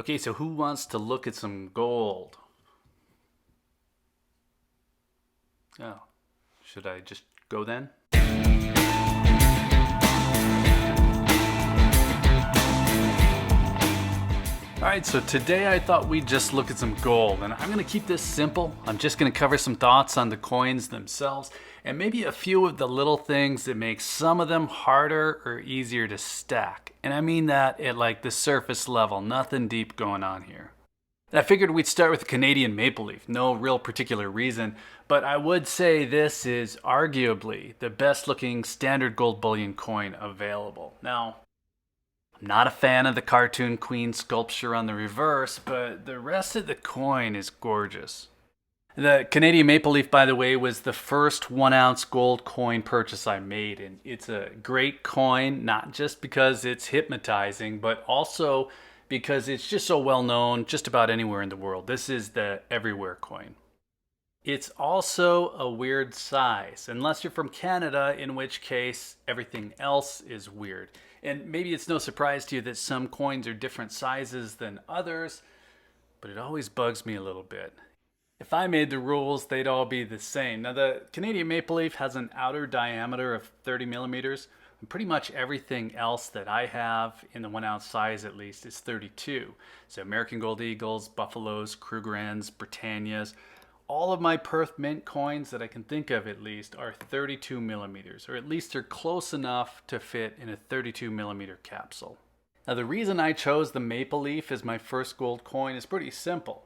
Okay, so who wants to look at some gold? Oh, should I just go then? Alright, so today I thought we'd just look at some gold, and I'm going to keep this simple. I'm just going to cover some thoughts on the coins themselves, and maybe a few of the little things that make some of them harder or easier to stack. And I mean that at like the surface level, nothing deep going on here. I figured we'd start with the Canadian maple leaf. No real particular reason, but I would say this is arguably the best looking standard gold bullion coin available. Now, I'm not a fan of the cartoon queen sculpture on the reverse, but the rest of the coin is gorgeous. The Canadian maple leaf, by the way, was the first 1 ounce gold coin purchase I made, and it's a great coin, not just because it's hypnotizing, but also because it's just so well known just about anywhere in the world. This is the everywhere coin. It's also a weird size, unless you're from Canada, in which case everything else is weird. And maybe it's no surprise to you that some coins are different sizes than others, but it always bugs me a little bit. If I made the rules, they'd all be the same. Now, the Canadian maple leaf has an outer diameter of 30 millimeters. And pretty much everything else that I have in the 1 ounce size at least is 32. So American Gold Eagles, Buffaloes, Krugerrands, Britannias, all of my Perth Mint coins that I can think of at least are 32 millimeters, or at least they're close enough to fit in a 32 millimeter capsule. Now the reason I chose the maple leaf as my first gold coin is pretty simple.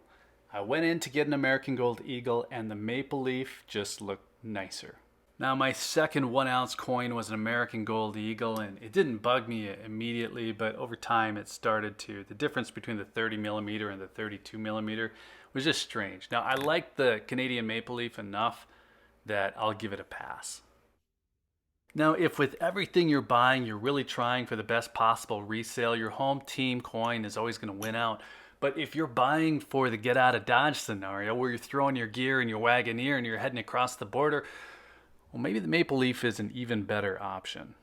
I went in to get an American Gold Eagle and the maple leaf just looked nicer. Now my second 1 ounce coin was an American Gold Eagle, and it didn't bug me immediately, but over time it started to. The difference between the 30 millimeter and the 32 millimeter was just strange. Now I like the Canadian maple leaf enough that I'll give it a pass. Now if with everything you're buying you're really trying for the best possible resale, your home team coin is always going to win out. But if you're buying for the get out of Dodge scenario where you're throwing your gear in your Wagoneer and you're heading across the border, well, maybe the maple leaf is an even better option.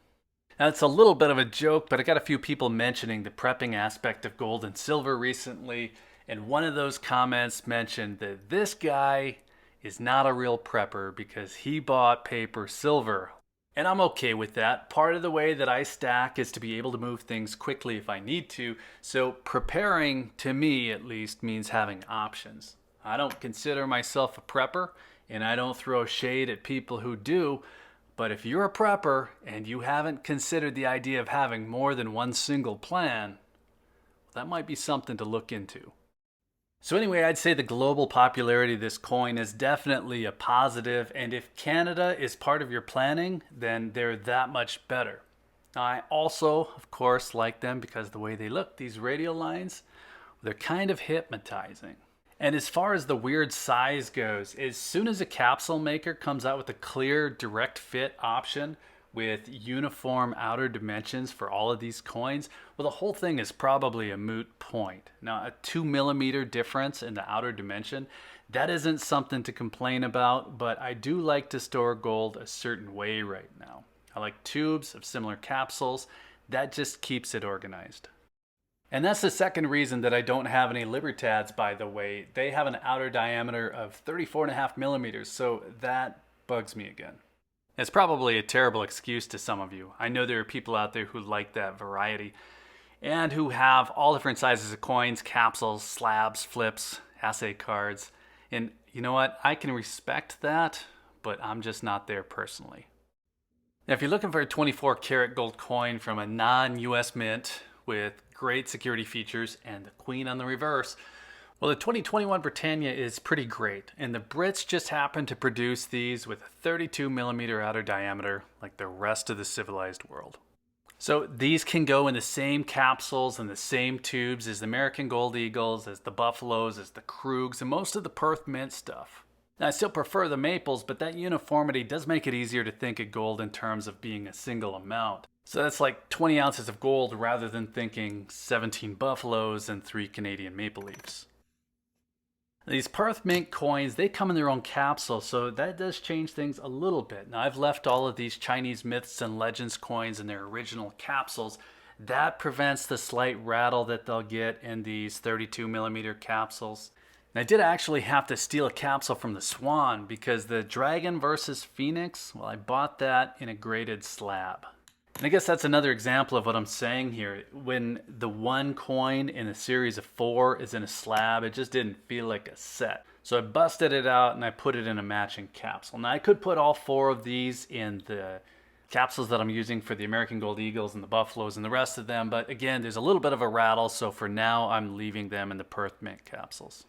Now, it's a little bit of a joke, but I got a few people mentioning the prepping aspect of gold and silver recently, and one of those comments mentioned that this guy is not a real prepper because he bought paper silver. And I'm okay with that. Part of the way that I stack is to be able to move things quickly if I need to, so preparing, to me at least, means having options. I don't consider myself a prepper, and I don't throw shade at people who do, but if you're a prepper and you haven't considered the idea of having more than one single plan, that might be something to look into. So anyway, I'd say the global popularity of this coin is definitely a positive, and if Canada is part of your planning, then they're that much better. Now, I also, of course, like them because the way they look, these radial lines, they're kind of hypnotizing. And as far as the weird size goes, as soon as a capsule maker comes out with a clear direct fit option with uniform outer dimensions for all of these coins, well, the whole thing is probably a moot point. Now, a 2 millimeter difference in the outer dimension, that isn't something to complain about, but I do like to store gold a certain way right now. I like tubes of similar capsules. That just keeps it organized. And that's the second reason that I don't have any Libertads, by the way. They have an outer diameter of 34.5 millimeters, so that bugs me again. It's probably a terrible excuse to some of you. I know there are people out there who like that variety and who have all different sizes of coins, capsules, slabs, flips, assay cards. And you know what? I can respect that, but I'm just not there personally. Now, if you're looking for a 24 karat gold coin from a non-US mint with great security features and the queen on the reverse, well, the 2021 Britannia is pretty great, and the Brits just happen to produce these with a 32 millimeter outer diameter like the rest of the civilized world. So these can go in the same capsules and the same tubes as the American Gold Eagles, as the Buffaloes, as the Krugs, and most of the Perth Mint stuff. Now, I still prefer the maples, but that uniformity does make it easier to think of gold in terms of being a single amount. So that's like 20 ounces of gold rather than thinking 17 Buffaloes and 3 Canadian maple leaves. These Perth Mint coins, they come in their own capsule, so that does change things a little bit. Now, I've left all of these Chinese myths and legends coins in their original capsules, That prevents the slight rattle that they'll get in these 32 millimeter capsules. And I did actually have to steal a capsule from the Swan because the Dragon versus Phoenix, well, I bought that in a graded slab. And I guess that's another example of what I'm saying here. When the one coin in a series of 4 is in a slab, it just didn't feel like a set. So I busted it out and I put it in a matching capsule. Now I could put all 4 of these in the capsules that I'm using for the American Gold Eagles and the Buffaloes and the rest of them, but again, there's a little bit of a rattle, so for now I'm leaving them in the Perth Mint capsules.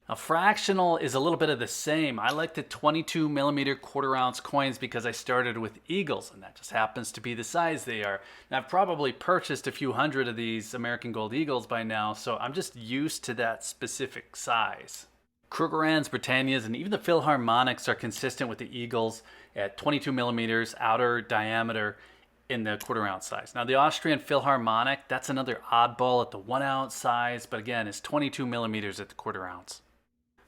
Now, Fractional is a little bit of the same. I like the 22 millimeter quarter ounce coins because I started with Eagles, and that just happens to be the size they are. Now, I've probably purchased a few hundred of these American Gold Eagles by now, so I'm just used to that specific size. Krugerrands, Britannias, and even the Philharmonics are consistent with the Eagles at 22 millimeters outer diameter in the quarter ounce size. Now the Austrian Philharmonic, that's another oddball at the 1 ounce size, but again, it's 22 millimeters at the quarter ounce.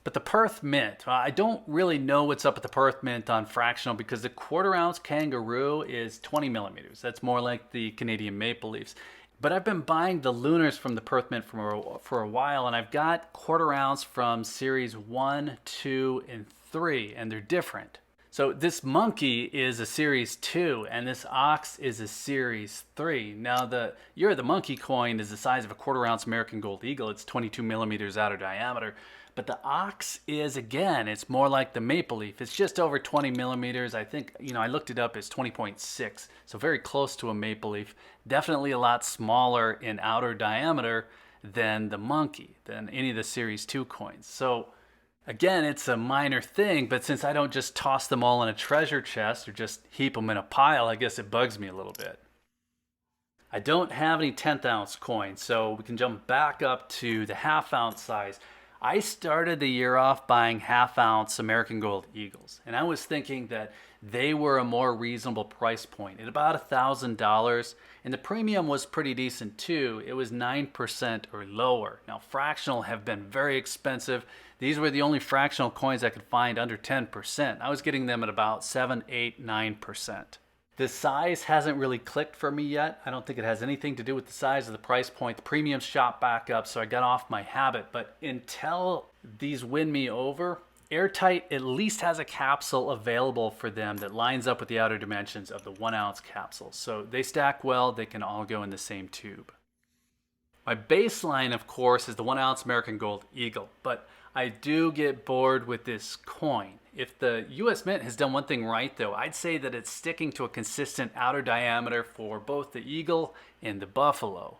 But the Perth Mint, I don't really know what's up with the Perth Mint on Fractional because the quarter ounce Kangaroo is 20 millimeters. That's more like the Canadian Maple Leafs. But I've been buying the Lunars from the Perth Mint for a while, and I've got quarter ounce from series 1, 2, and 3, and they're different. So this Monkey is a series 2, and this Ox is a series 3. Now the Monkey coin is the size of a quarter ounce American Gold Eagle. It's 22 millimeters outer diameter. But the Ox is, again, it's more like the Maple Leaf. It's just over 20 millimeters. I think, I looked it up, it's 20.6. So very close to a Maple Leaf. Definitely a lot smaller in outer diameter than the Monkey, than any of the Series 2 coins. So again, it's a minor thing, but since I don't just toss them all in a treasure chest or just heap them in a pile, I guess it bugs me a little bit. I don't have any 10th ounce coins, so we can jump back up to the half ounce size. I started the year off buying half ounce American Gold Eagles, and I was thinking that they were a more reasonable price point at about $1,000, and the premium was pretty decent too. It was 9% or lower. Now, Fractional have been very expensive. These were the only Fractional coins I could find under 10%. I was getting them at about 7, 8, 9%. The size hasn't really clicked for me yet. I don't think it has anything to do with the size of the price point. The premium shot back up, so I got off my habit. But until these win me over, Airtight at least has a capsule available for them that lines up with the outer dimensions of the 1 ounce capsule. So they stack well, they can all go in the same tube. My baseline, of course, is the 1 ounce American Gold Eagle, but I do get bored with this coin. If the US Mint has done one thing right, though, I'd say that it's sticking to a consistent outer diameter for both the Eagle and the Buffalo.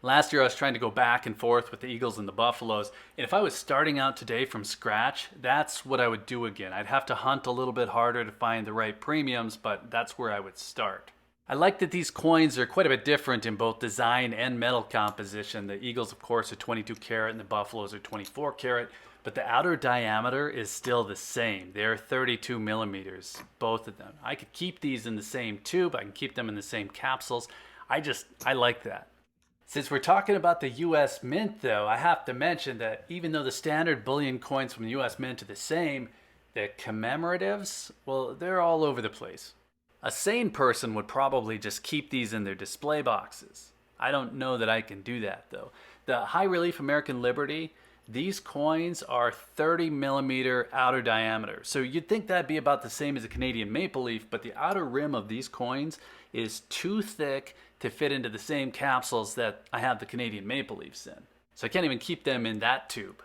Last year I was trying to go back and forth with the Eagles and the Buffaloes, and if I was starting out today from scratch, that's what I would do again. I'd have to hunt a little bit harder to find the right premiums, but that's where I would start. I like that these coins are quite a bit different in both design and metal composition. The Eagles, of course, are 22 karat and the Buffaloes are 24 karat, but the outer diameter is still the same. They're 32 millimeters, both of them. I could keep these in the same tube. I can keep them in the same capsules. I like that. Since we're talking about the US Mint, though, I have to mention that even though the standard bullion coins from the US Mint are the same, the commemoratives, well, they're all over the place. A sane person would probably just keep these in their display boxes. I don't know that I can do that, though. The high relief American Liberty, these coins are 30 millimeter outer diameter. So you'd think that'd be about the same as a Canadian Maple Leaf, but the outer rim of these coins is too thick to fit into the same capsules that I have the Canadian Maple Leafs in. So I can't even keep them in that tube.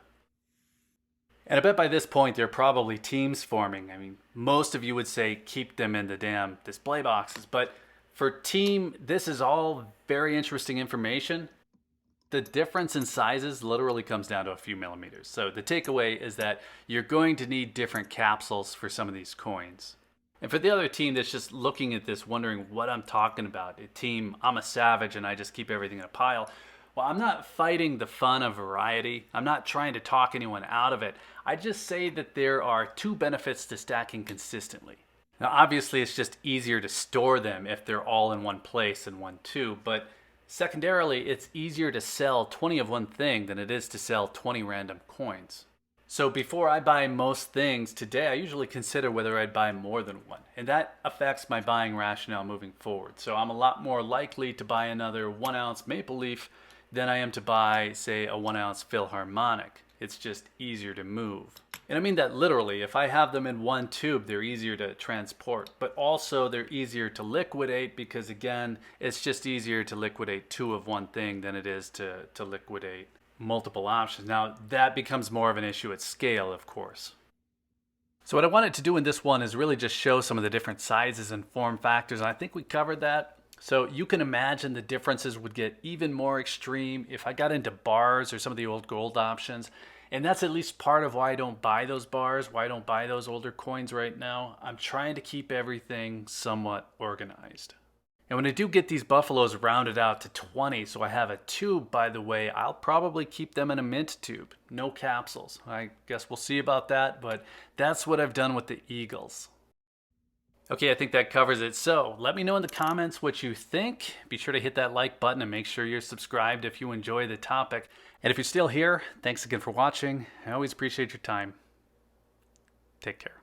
And I bet by this point there are probably teams forming. I mean, most of you would say keep them in the damn display boxes, but for team, this is all very interesting information. The difference in sizes literally comes down to a few millimeters. So the takeaway is that you're going to need different capsules for some of these coins. And for the other team that's just looking at this, wondering what I'm talking about, a team, I'm a savage and I just keep everything in a pile. Well, I'm not fighting the fun of variety. I'm not trying to talk anyone out of it. I just say that there are two benefits to stacking consistently. Now, obviously, it's just easier to store them if they're all in one place in one tube, but secondarily, it's easier to sell 20 of one thing than it is to sell 20 random coins. So before I buy most things today, I usually consider whether I'd buy more than one. And that affects my buying rationale moving forward. So I'm a lot more likely to buy another 1 ounce maple leaf than I am to buy, say, a 1 ounce Philharmonic. It's just easier to move. And I mean that literally. If I have them in one tube, they're easier to transport, but also they're easier to liquidate because, again, it's just easier to liquidate two of one thing than it is to liquidate multiple options. Now, that becomes more of an issue at scale, of course. So what I wanted to do in this one is really just show some of the different sizes and form factors. And I think we covered that. So you can imagine the differences would get even more extreme if I got into bars or some of the old gold options. And that's at least part of why I don't buy those bars, why I don't buy those older coins right now. I'm trying to keep everything somewhat organized. And when I do get these buffaloes rounded out to 20, so I have a tube, by the way, I'll probably keep them in a mint tube. No capsules. I guess we'll see about that, but that's what I've done with the eagles. Okay, I think that covers it. So let me know in the comments what you think. Be sure to hit that like button and make sure you're subscribed if you enjoy the topic. And if you're still here, thanks again for watching. I always appreciate your time. Take care.